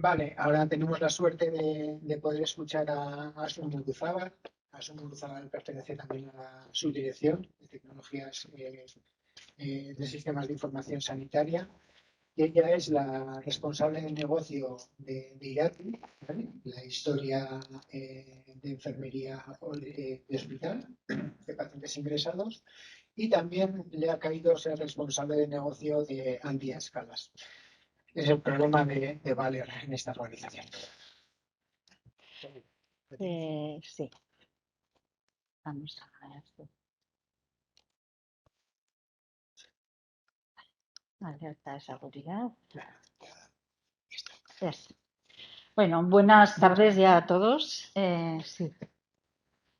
Vale, ahora tenemos la suerte de poder escuchar a Asun Muruzábal. Asun Muruzábal pertenece también a la subdirección de tecnologías de sistemas de información sanitaria. Y ella es la responsable del negocio de IRATI, ¿vale? La historia de enfermería de hospital, de pacientes ingresados, y también le ha caído ser responsable de negocio de Andy a escalas. Es el problema de Valer en esta organización. Sí, vamos a ver. Alerta de seguridad. Yes. Bueno, buenas tardes ya a todos. Sí.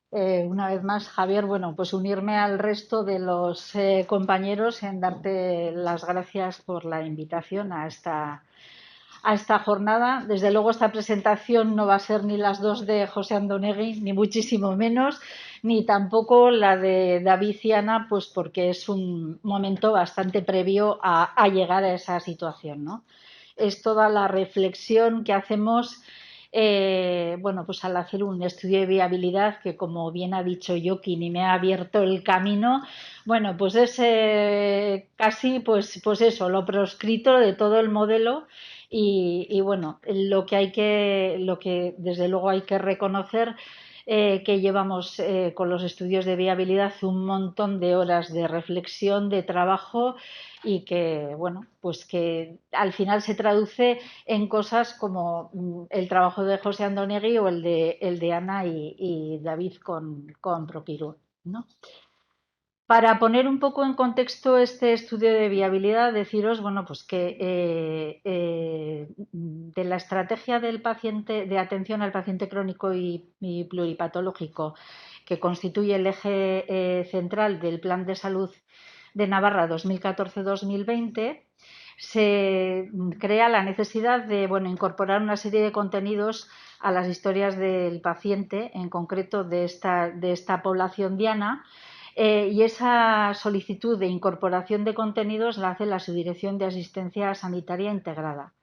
Una vez más, Javier, bueno, pues unirme al resto de los compañeros en darte las gracias por la invitación a esta jornada. Desde luego, esta presentación no va a ser ni las dos de José Andonegui, ni muchísimo menos, ni tampoco la de David y Ana, pues porque es un momento bastante previo a llegar a esa situación, ¿no? Es toda la reflexión que hacemos bueno, pues al hacer un estudio de viabilidad que, como bien ha dicho Joaquín y me ha abierto el camino, bueno, pues es casi pues eso, lo proscrito de todo el modelo y bueno, lo que desde luego hay que reconocer que llevamos con los estudios de viabilidad un montón de horas de reflexión, de trabajo y que, bueno, pues que al final se traduce en cosas como el trabajo de José Andonegui o el de Ana y David con Propiru, ¿no? Para poner un poco en contexto este estudio de viabilidad, deciros, bueno, pues que de la estrategia del paciente, de atención al paciente crónico y pluripatológico, que constituye el eje central del Plan de Salud de Navarra 2014-2020, se crea la necesidad de, bueno, incorporar una serie de contenidos a las historias del paciente, en concreto de esta población diana. Y esa solicitud de incorporación de contenidos la hace la Subdirección de Asistencia Sanitaria Integrada.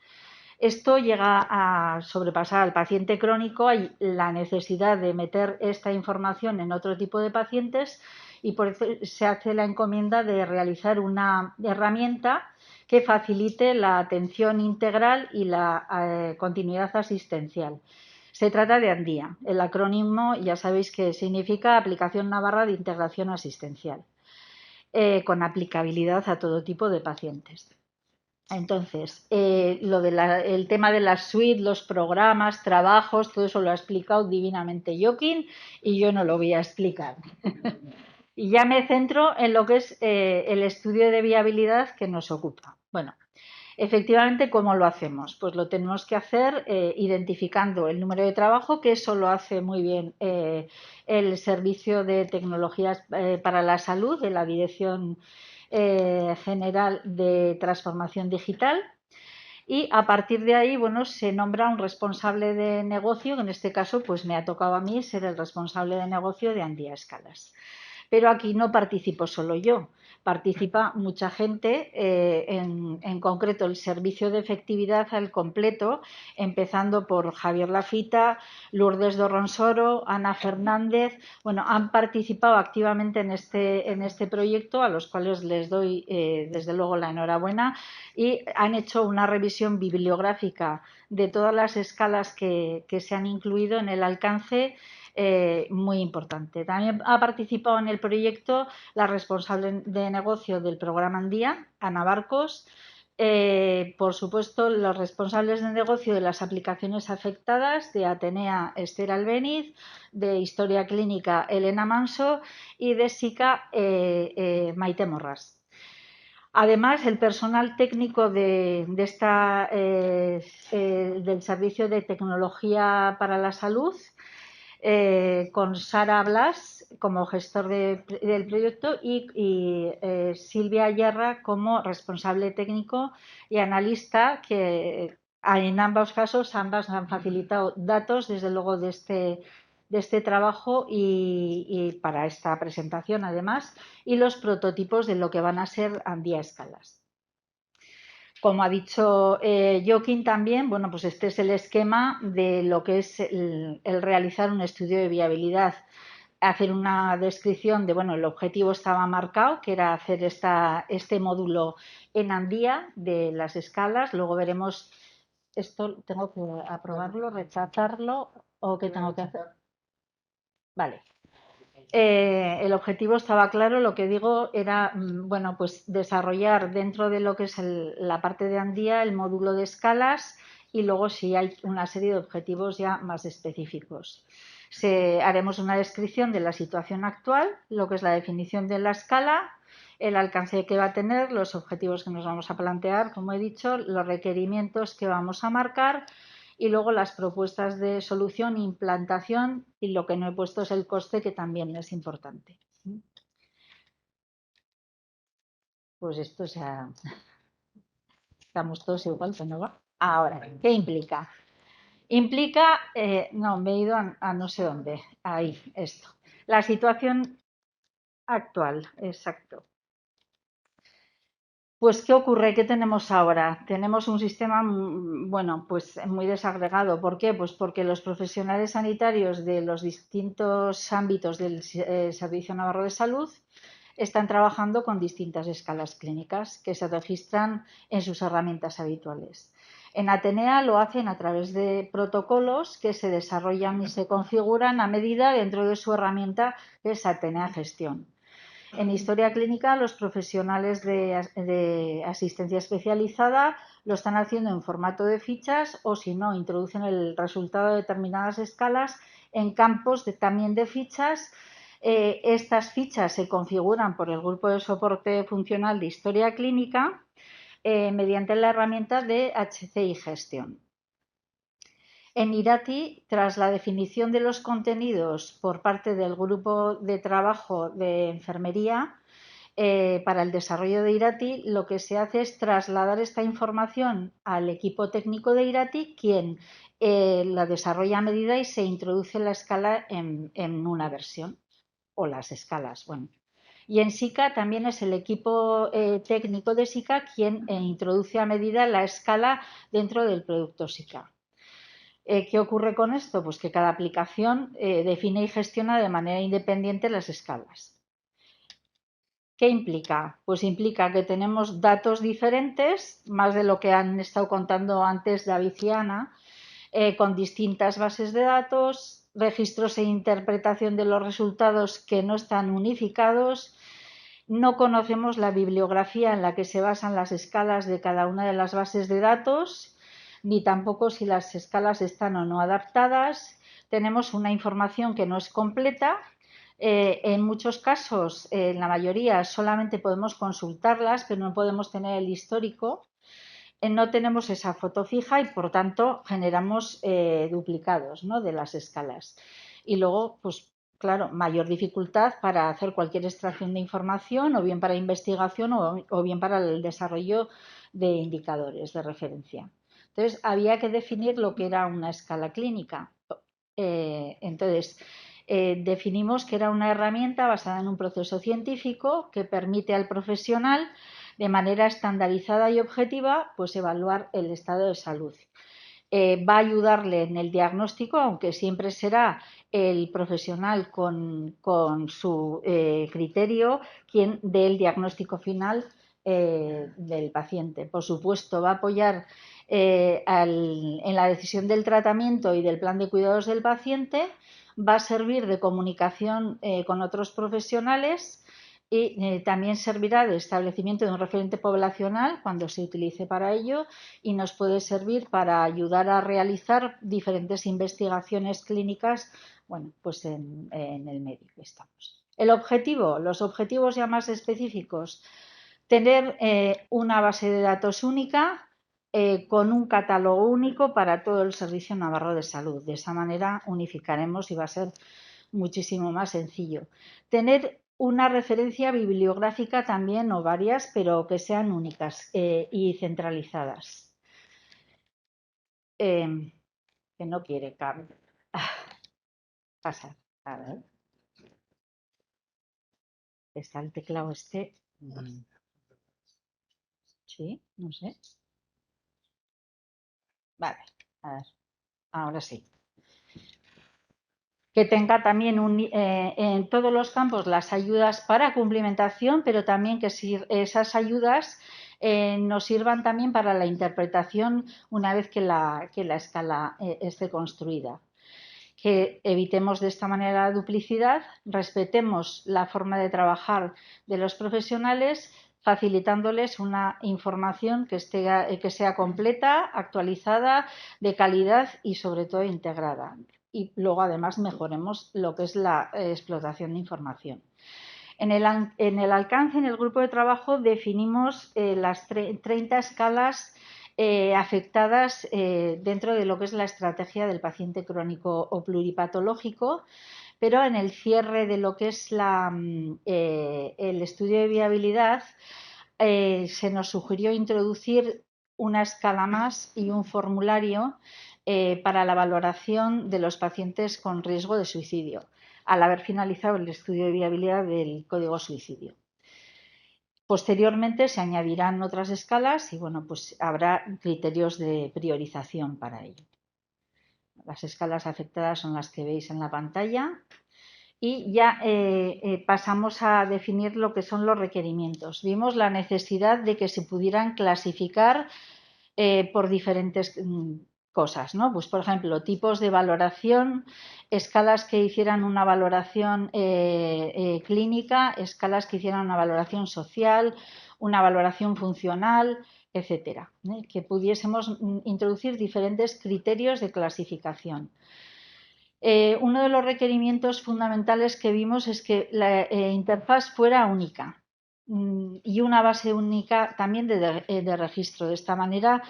Esto llega a sobrepasar al paciente crónico, hay la necesidad de meter esta información en otro tipo de pacientes y por eso se hace la encomienda de realizar una herramienta que facilite la atención integral y la continuidad asistencial. Se trata de ANDIA. El acrónimo ya sabéis que significa Aplicación Navarra de Integración Asistencial, con aplicabilidad a todo tipo de pacientes. Entonces, el tema de las suites, los programas, trabajos, todo eso lo ha explicado divinamente Joaquín y yo no lo voy a explicar. Y ya me centro en lo que es el estudio de viabilidad que nos ocupa. Bueno, efectivamente, ¿cómo lo hacemos? Pues lo tenemos que hacer identificando el número de trabajo, que eso lo hace muy bien el Servicio de Tecnologías para la Salud de la Dirección General de Transformación Digital. Y a partir de ahí, bueno, se nombra un responsable de negocio, que en este caso pues me ha tocado a mí ser el responsable de negocio de Andía Escalas. Pero aquí no participo solo yo, participa mucha gente, en concreto el servicio de efectividad al completo, empezando por Javier Lafita, Lourdes Dorronsoro, Ana Fernández. Bueno, han participado activamente en este proyecto, a los cuales les doy desde luego la enhorabuena, y han hecho una revisión bibliográfica de todas las escalas que se han incluido en el alcance. Muy importante. También ha participado en el proyecto la responsable de negocio del programa Andía, Ana Barcos. Por supuesto, los responsables de negocio de las aplicaciones afectadas de Atenea, Esther Albéniz, de Historia Clínica, Elena Manso y de SICA, Maite Morras. Además, el personal técnico del Servicio de Tecnología para la Salud, con Sara Blas como gestor del proyecto y Silvia Ayerra como responsable técnico y analista, que en ambos casos ambas han facilitado datos desde luego de este trabajo y para esta presentación además, y los prototipos de lo que van a ser Andía Escalas. como ha dicho Joaquín también, bueno, pues este es el esquema de lo que es el realizar un estudio de viabilidad. Hacer una descripción de, bueno, el objetivo estaba marcado, que era hacer este módulo en Andía de las escalas. Luego veremos, esto tengo que aprobarlo, rechazarlo o qué tengo que hacer. Vale. El objetivo estaba claro, lo que digo era, bueno, pues desarrollar dentro de lo que es la parte de Andía el módulo de escalas y luego sí hay una serie de objetivos ya más específicos. Haremos una descripción de la situación actual, lo que es la definición de la escala, el alcance que va a tener, los objetivos que nos vamos a plantear, como he dicho, los requerimientos que vamos a marcar y luego las propuestas de solución, implantación y lo que no he puesto es el coste, que también es importante. Pues esto ya estamos todos igual, pero no va. Ahora, ¿qué implica? Implica, no, me he ido a no sé dónde, ahí, esto. La situación actual, exacto. Pues, ¿qué ocurre? ¿Qué tenemos ahora? Tenemos un sistema, bueno, pues muy desagregado. ¿Por qué? Pues porque los profesionales sanitarios de los distintos ámbitos del Servicio Navarro de Salud están trabajando con distintas escalas clínicas que se registran en sus herramientas habituales. En Atenea lo hacen a través de protocolos que se desarrollan y se configuran a medida dentro de su herramienta, que es Atenea Gestión. En historia clínica, los profesionales de asistencia especializada lo están haciendo en formato de fichas o, si no, introducen el resultado de determinadas escalas en campos también de fichas. Estas fichas se configuran por el grupo de soporte funcional de historia clínica mediante la herramienta de HCI Gestión. En IRATI, tras la definición de los contenidos por parte del grupo de trabajo de enfermería, para el desarrollo de IRATI, lo que se hace es trasladar esta información al equipo técnico de IRATI, quien la desarrolla a medida y se introduce la escala en una versión, o las escalas, bueno. Y en SICA también es el equipo técnico de SICA quien introduce a medida la escala dentro del producto SICA. ¿Qué ocurre con esto? Pues que cada aplicación define y gestiona de manera independiente las escalas. ¿Qué implica? Pues implica que tenemos datos diferentes, más de lo que han estado contando antes David y Ana, con distintas bases de datos, registros e interpretación de los resultados que no están unificados. No conocemos la bibliografía en la que se basan las escalas de cada una de las bases de datos, ni tampoco si las escalas están o no adaptadas. Tenemos una información que no es completa. En muchos casos, en la mayoría, solamente podemos consultarlas, pero no podemos tener el histórico. No tenemos esa foto fija y, por tanto, generamos duplicados, ¿no?, de las escalas. Y luego, pues claro, mayor dificultad para hacer cualquier extracción de información, o bien para investigación o bien para el desarrollo de indicadores de referencia. Entonces, había que definir lo que era una escala clínica. Entonces, definimos que era una herramienta basada en un proceso científico que permite al profesional, de manera estandarizada y objetiva, pues evaluar el estado de salud. Va a ayudarle en el diagnóstico, aunque siempre será el profesional con su criterio quien dé el diagnóstico final del paciente. Por supuesto, va a apoyar en la decisión del tratamiento y del plan de cuidados del paciente, va a servir de comunicación con otros profesionales y también servirá de establecimiento de un referente poblacional cuando se utilice para ello, y nos puede servir para ayudar a realizar diferentes investigaciones clínicas, bueno, pues en el medio que estamos. El objetivo, los objetivos ya más específicos: tener una base de datos única con un catálogo único para todo el Servicio Navarro de Salud. De esa manera unificaremos y va a ser muchísimo más sencillo. Tener una referencia bibliográfica también, o varias, pero que sean únicas y centralizadas. Que no quiere pasar. A ver. Está el teclado este. Sí, no sé. Vale, a ver, ahora sí. Que tenga también en todos los campos las ayudas para cumplimentación, pero también que esas ayudas nos sirvan también para la interpretación una vez que la escala esté construida. Que evitemos de esta manera la duplicidad, respetemos la forma de trabajar de los profesionales, facilitándoles una información que sea completa, actualizada, de calidad y sobre todo integrada. Y luego además mejoremos lo que es la explotación de información. En el alcance, en el grupo de trabajo, definimos las 30 escalas afectadas dentro de lo que es la estrategia del paciente crónico o pluripatológico, pero en el cierre de lo que es el estudio de viabilidad se nos sugirió introducir una escala más y un formulario para la valoración de los pacientes con riesgo de suicidio, al haber finalizado el estudio de viabilidad del código suicidio. Posteriormente se añadirán otras escalas y bueno, pues habrá criterios de priorización para ello. Las escalas afectadas son las que veis en la pantalla y ya pasamos a definir lo que son los requerimientos. Vimos la necesidad de que se pudieran clasificar por diferentes cosas, ¿no? Pues por ejemplo, tipos de valoración, escalas que hicieran una valoración clínica, escalas que hicieran una valoración social, una valoración funcional, etcétera, que pudiésemos introducir diferentes criterios de clasificación. Uno de los requerimientos fundamentales que vimos es que la interfaz fuera única y una base única también de registro. De esta manera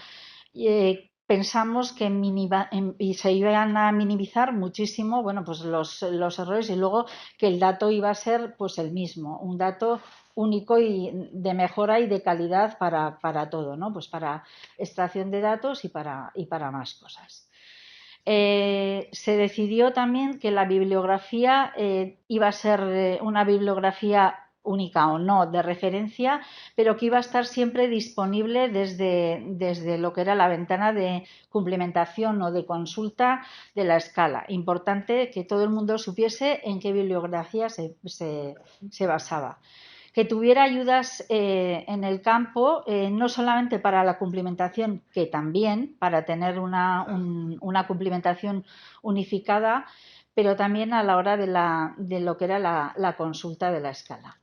pensamos que se iban a minimizar muchísimo, bueno, pues los errores y luego que el dato iba a ser pues el mismo, un dato único y de mejora y de calidad para todo, ¿no? Pues para extracción de datos y para más cosas. Se decidió también que la bibliografía iba a ser una bibliografía única o no de referencia, pero que iba a estar siempre disponible desde lo que era la ventana de cumplimentación o de consulta de la escala. Importante que todo el mundo supiese en qué bibliografía se basaba. Que tuviera ayudas en el campo, no solamente para la cumplimentación, que también para tener una cumplimentación unificada, pero también a la hora de lo que era la consulta de la escala.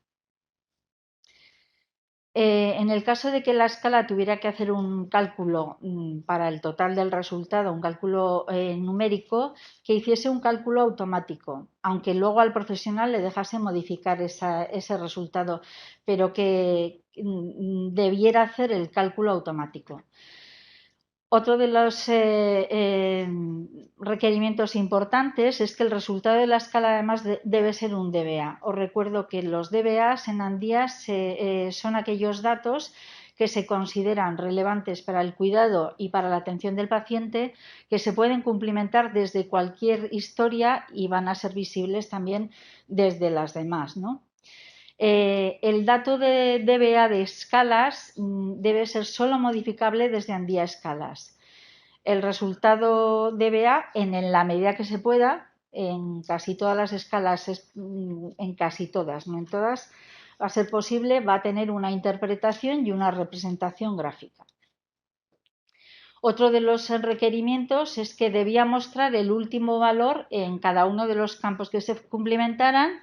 En el caso de que la escala tuviera que hacer un cálculo para el total del resultado, un cálculo numérico, que hiciese un cálculo automático, aunque luego al profesional le dejase modificar ese resultado, pero que debiera hacer el cálculo automático. Otro de los requerimientos importantes es que el resultado de la escala además debe ser un DBA. Os recuerdo que los DBAs en Andías son aquellos datos que se consideran relevantes para el cuidado y para la atención del paciente, que se pueden cumplimentar desde cualquier historia y van a ser visibles también desde las demás, ¿no? El dato de DBA de escalas debe ser solo modificable desde Andía Escalas. El resultado DBA, en la medida que se pueda, en casi todas las escalas, en casi todas, no en todas, va a ser posible, va a tener una interpretación y una representación gráfica. Otro de los requerimientos es que debía mostrar el último valor en cada uno de los campos que se cumplimentaran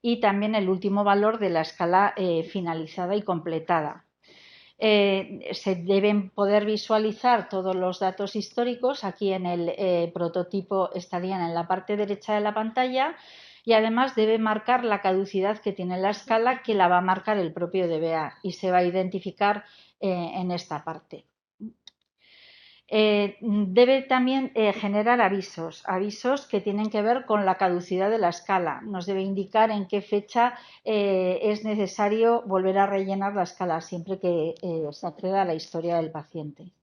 y también el último valor de la escala finalizada y completada. Se deben poder visualizar todos los datos históricos. Aquí en el prototipo estarían en la parte derecha de la pantalla y además debe marcar la caducidad que tiene la escala, que la va a marcar el propio DBA y se va a identificar en esta parte. Debe también generar avisos que tienen que ver con la caducidad de la escala. Nos debe indicar en qué fecha es necesario volver a rellenar la escala siempre que se acceda a la historia del paciente.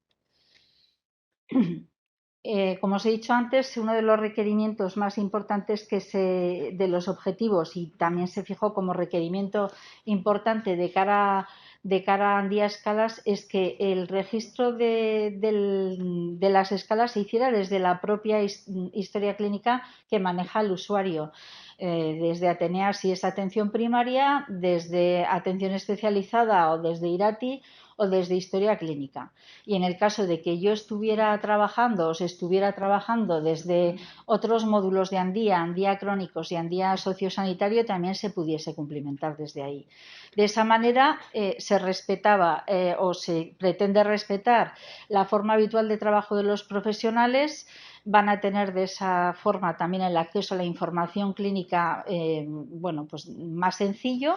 Como os he dicho antes, uno de los requerimientos más importantes de los objetivos y también se fijó como requerimiento importante de cara de cara a Andía Escalas es que el registro de las escalas se hiciera desde la propia historia clínica que maneja el usuario, desde Atenea si es atención primaria, desde atención especializada o desde IRATI o desde historia clínica. Y en el caso de que yo estuviera trabajando o se estuviera trabajando desde otros módulos de Andía crónicos y Andía sociosanitario, también se pudiese cumplimentar desde ahí. De esa manera se respetaba o se pretende respetar la forma habitual de trabajo de los profesionales. Van a tener de esa forma también el acceso a la información clínica bueno, pues más sencillo,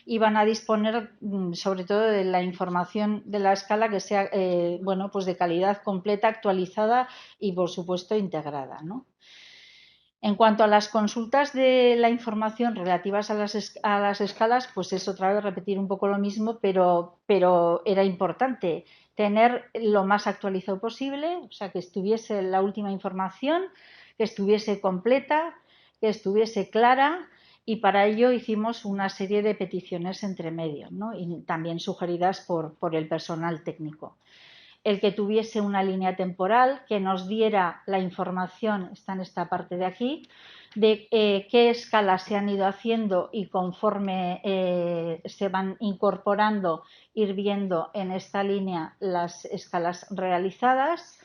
y van a disponer sobre todo de la información de la escala que sea bueno, pues de calidad completa, actualizada y por supuesto integrada, ¿no? En cuanto a las consultas de la información relativas a las escalas, pues es otra vez repetir un poco lo mismo, pero era importante tener lo más actualizado posible, o sea, que estuviese la última información, que estuviese completa, que estuviese clara, y para ello hicimos una serie de peticiones entre medio, ¿no? Y también sugeridas por el personal técnico. El que tuviese una línea temporal que nos diera la información, está en esta parte de aquí, de qué escalas se han ido haciendo y conforme se van incorporando, ir viendo en esta línea las escalas realizadas.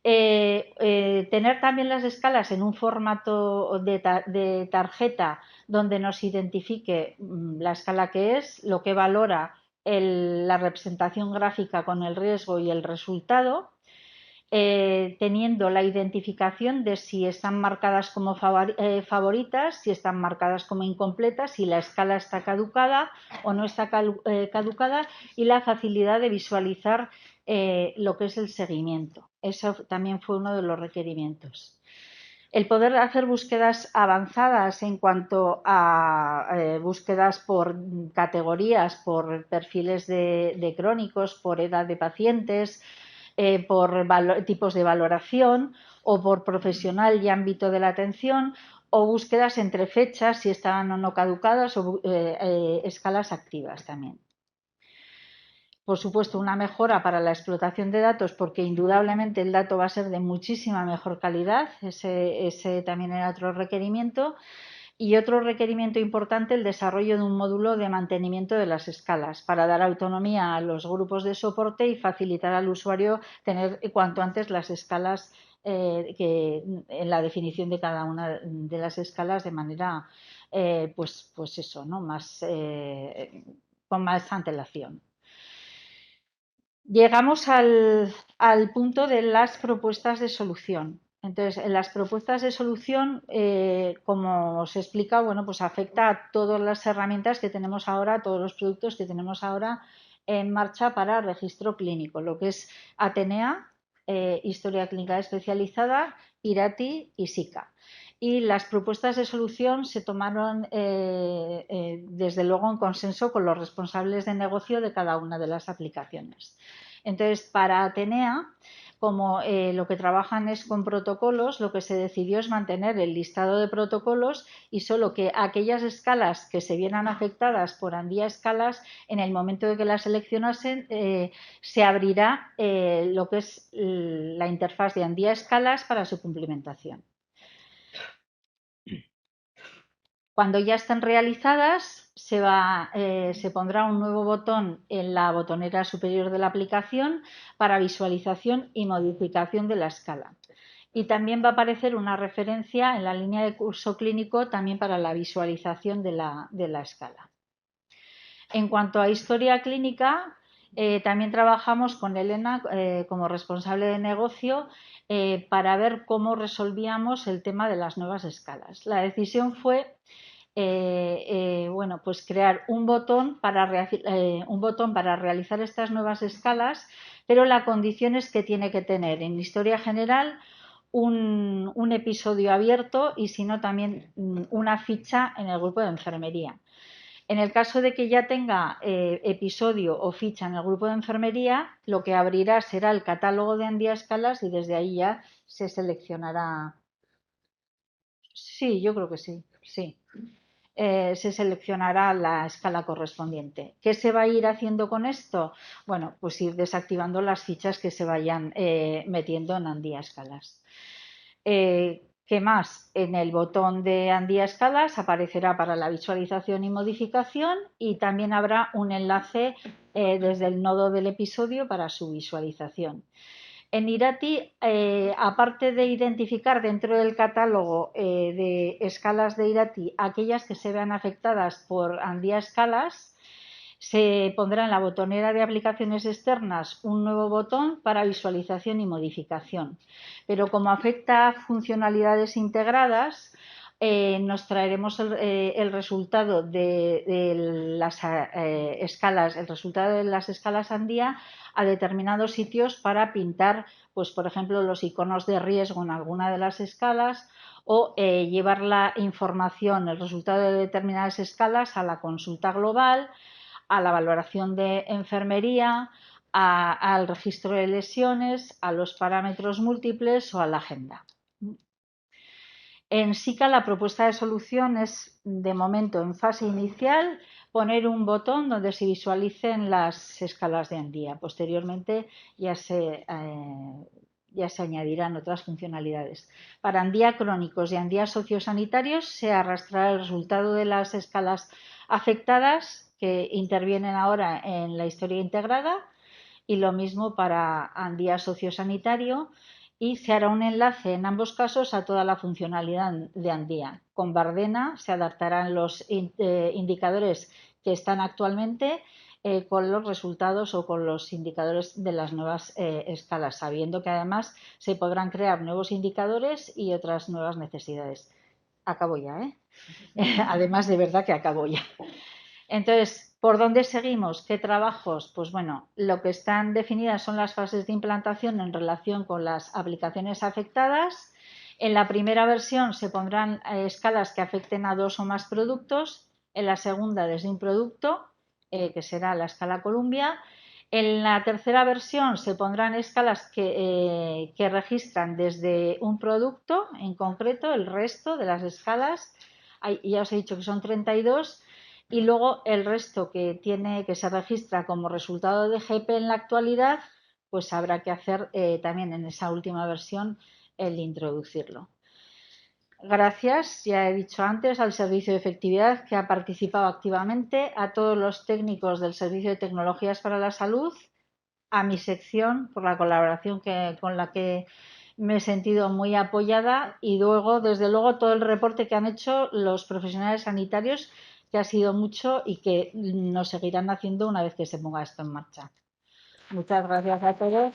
Tener también las escalas en un formato de tarjeta donde nos identifique la escala que es, lo que valora la representación gráfica con el riesgo y el resultado, teniendo la identificación de si están marcadas como favoritas, si están marcadas como incompletas, si la escala está caducada o no está caducada, y la facilidad de visualizar lo que es el seguimiento. Eso también fue uno de los requerimientos. El poder hacer búsquedas avanzadas en cuanto a búsquedas por categorías, por perfiles de crónicos, por edad de pacientes, por tipos de valoración o por profesional y ámbito de la atención, o búsquedas entre fechas, si estaban o no caducadas, o escalas activas también. Por supuesto, una mejora para la explotación de datos, porque indudablemente el dato va a ser de muchísima mejor calidad. Ese también era otro requerimiento. Y otro requerimiento importante, el desarrollo de un módulo de mantenimiento de las escalas para dar autonomía a los grupos de soporte y facilitar al usuario tener cuanto antes las escalas en la definición de cada una de las escalas de manera, pues eso, ¿no? Con más antelación. Llegamos al punto de las propuestas de solución. Entonces, en las propuestas de solución, como os he explicado, bueno, pues afecta a todas las herramientas que tenemos ahora, a todos los productos que tenemos ahora en marcha para registro clínico, lo que es Atenea, Historia Clínica Especializada, IRATI y SICA. Y las propuestas de solución se tomaron desde luego en consenso con los responsables de negocio de cada una de las aplicaciones. Entonces, para Atenea, como lo que trabajan es con protocolos, lo que se decidió es mantener el listado de protocolos y solo que aquellas escalas que se vieran afectadas por Andía Escalas, en el momento de que las seleccionasen, se abrirá lo que es la interfaz de Andía Escalas para su cumplimentación. Cuando ya estén realizadas, se pondrá un nuevo botón en la botonera superior de la aplicación para visualización y modificación de la escala. Y también va a aparecer una referencia en la línea de curso clínico también para la visualización de la escala. En cuanto a historia clínica, también trabajamos con Elena como responsable de negocio para ver cómo resolvíamos el tema de las nuevas escalas. La decisión fue bueno, pues crear un botón para realizar estas nuevas escalas, pero la condición es que tiene que tener en historia general un episodio abierto y si no también una ficha en el grupo de enfermería. En el caso de que ya tenga episodio o ficha en el grupo de enfermería, lo que abrirá será el catálogo de Andía Escalas y desde ahí ya se seleccionará. Sí, yo creo que sí, sí. se seleccionará la escala correspondiente. ¿Qué se va a ir haciendo con esto? Bueno, pues ir desactivando las fichas que se vayan metiendo en Andía Escalas. ¿Qué más? En el botón de Andía Escalas aparecerá para la visualización y modificación, y también habrá un enlace desde el nodo del episodio para su visualización. En Irati, aparte de identificar dentro del catálogo de escalas de Irati aquellas que se vean afectadas por Andía Escalas, se pondrá en la botonera de aplicaciones externas un nuevo botón para visualización y modificación. Pero como afecta a funcionalidades integradas, nos traeremos el resultado de las escalas, el resultado de las escalas Andía a determinados sitios para pintar, pues por ejemplo, los iconos de riesgo en alguna de las escalas, o llevar la información, el resultado de determinadas escalas a la consulta global, a la valoración de enfermería, al registro de lesiones, a los parámetros múltiples o a la agenda. En SICA la propuesta de solución es, de momento, en fase inicial, poner un botón donde se visualicen las escalas de Andía. Posteriormente ya se añadirán otras funcionalidades. Para Andía crónicos y Andía sociosanitarios se arrastrará el resultado de las escalas afectadas que intervienen ahora en la historia integrada, y lo mismo para Andía sociosanitario, y se hará un enlace en ambos casos a toda la funcionalidad de Andía. Con Bardena se adaptarán los indicadores que están actualmente con los resultados o con los indicadores de las nuevas escalas, sabiendo que además se podrán crear nuevos indicadores y otras nuevas necesidades. Acabo ya, ¿eh? Además, de verdad que acabo ya. Entonces, ¿por dónde seguimos? ¿Qué trabajos? Pues bueno, lo que están definidas son las fases de implantación en relación con las aplicaciones afectadas. En la primera versión se pondrán escalas que afecten a 2 o más productos. En la segunda, desde un producto, que será la escala Columbia. En la tercera versión se pondrán escalas que registran desde un producto en concreto. El resto de las escalas, ya os he dicho que son 32, y luego el resto que se registra como resultado de GP en la actualidad, pues habrá que hacer también en esa última versión el introducirlo. Gracias, ya he dicho antes, al Servicio de Efectividad, que ha participado activamente, a todos los técnicos del Servicio de Tecnologías para la Salud, a mi sección por la colaboración con la que me he sentido muy apoyada, y luego, desde luego, todo el reporte que han hecho los profesionales sanitarios, que ha sido mucho y que nos seguirán haciendo una vez que se ponga esto en marcha. Muchas gracias a todos.